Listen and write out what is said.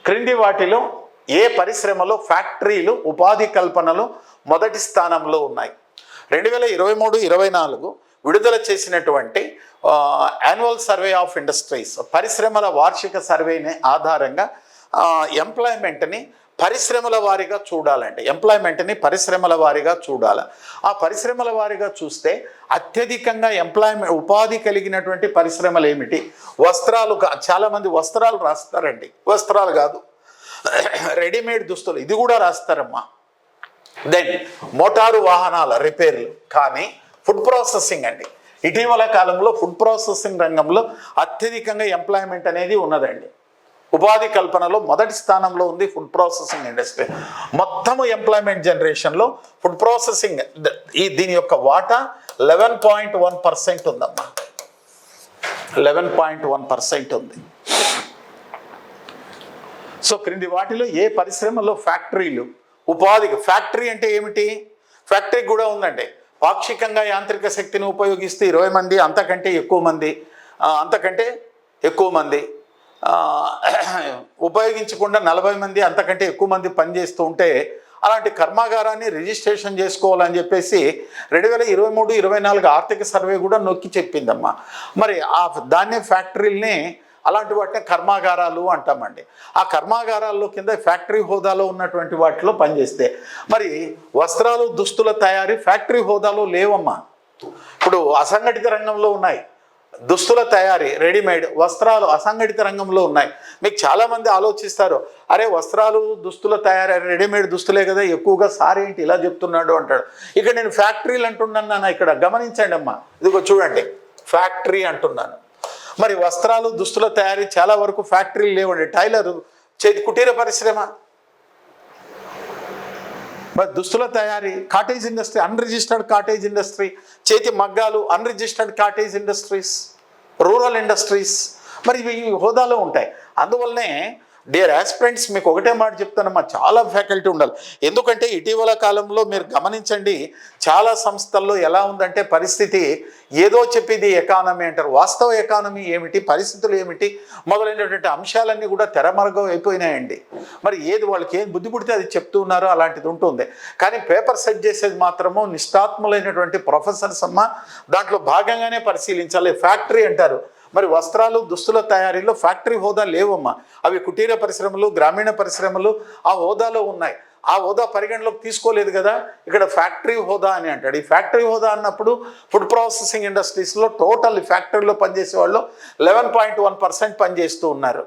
క్రింది వాటిలో ఏ పరిశ్రమలో ఫ్యాక్టరీలు ఉపాధి కల్పనలో మొదటి స్థానంలో ఉన్నాయి? 2023-24 విడుదల చేసినటువంటి యాన్యువల్ సర్వే ఆఫ్ ఇండస్ట్రీస్ పరిశ్రమల వార్షిక సర్వేని ఆధారంగా ఎంప్లాయ్మెంట్ని పరిశ్రమల వారీగా చూడాలంటే పరిశ్రమల వారీగా చూడాలి. ఆ పరిశ్రమల వారీగా చూస్తే అత్యధికంగా ఉపాధి కలిగినటువంటి పరిశ్రమలు ఏమిటి? వస్త్రాలు. చాలామంది వస్త్రాలు రాస్తారండి, వస్త్రాలు కాదు రెడీమేడ్ దుస్తులు, ఇది కూడా రాస్తారమ్మా. దెన్ మోటారు వాహనాల రిపేర్లు. కానీ ఫుడ్ ప్రాసెసింగ్ అండి, ఇటీవల కాలంలో ఫుడ్ ప్రాసెసింగ్ రంగంలో అత్యధికంగా ఎంప్లాయ్మెంట్ అనేది ఉన్నదండి. ఉపాధి కల్పనలో మొదటి స్థానంలో ఉంది ఫుడ్ ప్రాసెసింగ్ ఇండస్ట్రీ. మొత్తము ఎంప్లాయ్మెంట్ జనరేషన్లో ఫుడ్ ప్రాసెసింగ్ దీని యొక్క వాటా 11.1% ఉందమ్మా. 11.1% ఉంది. సో క్రింది వాటిలో ఏ పరిశ్రమలో ఫ్యాక్టరీలు ఉపాధికి, ఫ్యాక్టరీ అంటే ఏమిటి? ఫ్యాక్టరీ కూడా ఉందండి. పాక్షికంగా యాంత్రిక శక్తిని ఉపయోగిస్తే 20 మంది అంతకంటే ఎక్కువ మంది ఉపయోగించకుండా 40 మంది అంతకంటే ఎక్కువ మంది పనిచేస్తూ ఉంటే అలాంటి కర్మాగారాన్ని రిజిస్ట్రేషన్ చేసుకోవాలని చెప్పేసి 2023-24 ఆర్థిక సర్వే కూడా నొక్కి చెప్పిందమ్మా. మరి దాన్నే ఫ్యాక్టరీల్ని అలాంటి వాటిని కర్మాగారాలు అంటామండి. ఆ కర్మాగారాల్లో కింద ఫ్యాక్టరీ హోదాలో ఉన్నటువంటి వాటిలో పనిచేస్తే మరి వస్త్రాలు దుస్తుల తయారీ ఫ్యాక్టరీ హోదాలో లేవమ్మా. ఇప్పుడు అసంఘటిత రంగంలో ఉన్నాయి, దుస్తుల తయారీ రెడీమేడ్, వస్త్రాలు అసంఘటిత రంగంలో ఉన్నాయి. మీకు చాలామంది ఆలోచిస్తారు, అరే వస్త్రాలు దుస్తుల తయారీ రెడీమేడ్ దుస్తులే కదా ఎక్కువగా, సార్ ఏంటి ఇలా చెప్తున్నాడు అంటాడు. ఇక్కడ నేను ఫ్యాక్టరీలు అంటున్నాను, ఇక్కడ గమనించండి అమ్మా, ఇదిగో చూడండి ఫ్యాక్టరీ అంటున్నాను. మరి వస్త్రాలు దుస్తుల తయారీ చాలా వరకు ఫ్యాక్టరీలు లేవండి. టైలరు, చేతి కుటీర పరిశ్రమ, మరి దుస్తుల తయారీ, cottage industry, unregistered cottage industry, చేతి మగ్గాలు, unregistered cottage industries, rural industries, మరి ఇవి హోదాలో ఉంటాయి. అందువల్లనే డియర్ ఆస్పిరెంట్స్ మీకు ఒకటే మాట చెప్తానమ్మా, చాలా ఫ్యాకల్టీ ఉండాలి. ఎందుకంటే ఇటీవల కాలంలో మీరు గమనించండి, చాలా సంస్థల్లో ఎలా ఉందంటే పరిస్థితి, ఏదో చెప్పేది ఎకానమీ అంటారు, వాస్తవ ఎకానమీ ఏమిటి, పరిస్థితులు ఏమిటి మొదలైనటువంటి అంశాలన్నీ కూడా తెరమరుగం అయిపోయినాయండి. మరి వాళ్ళకి ఏం బుద్ధి పుడితే అది చెప్తూ ఉన్నారో అలాంటిది ఉంటుంది. కానీ పేపర్ సెట్ చేసేది మాత్రము నిష్ఠాత్ములైనటువంటి ప్రొఫెసర్స్ అమ్మ, దాంట్లో భాగంగానే పరిశీలించాలి. ఫ్యాక్టరీ అంటారు, మరి వస్త్రాలు దుస్తుల తయారీలో ఫ్యాక్టరీ హోదా లేవమ్మా. అవి కుటీర పరిశ్రమలు, గ్రామీణ పరిశ్రమలు ఆ హోదాలో ఉన్నాయి. ఆ హోదా పరిగణలోకి తీసుకోలేదు కదా, ఇక్కడ ఫ్యాక్టరీ హోదా అని అంటాడు. ఈ ఫ్యాక్టరీ హోదా అన్నప్పుడు ఫుడ్ ప్రాసెసింగ్ ఇండస్ట్రీస్లో టోటల్ ఫ్యాక్టరీలో పనిచేసే వాళ్ళు 11.1% పనిచేస్తూ ఉన్నారు.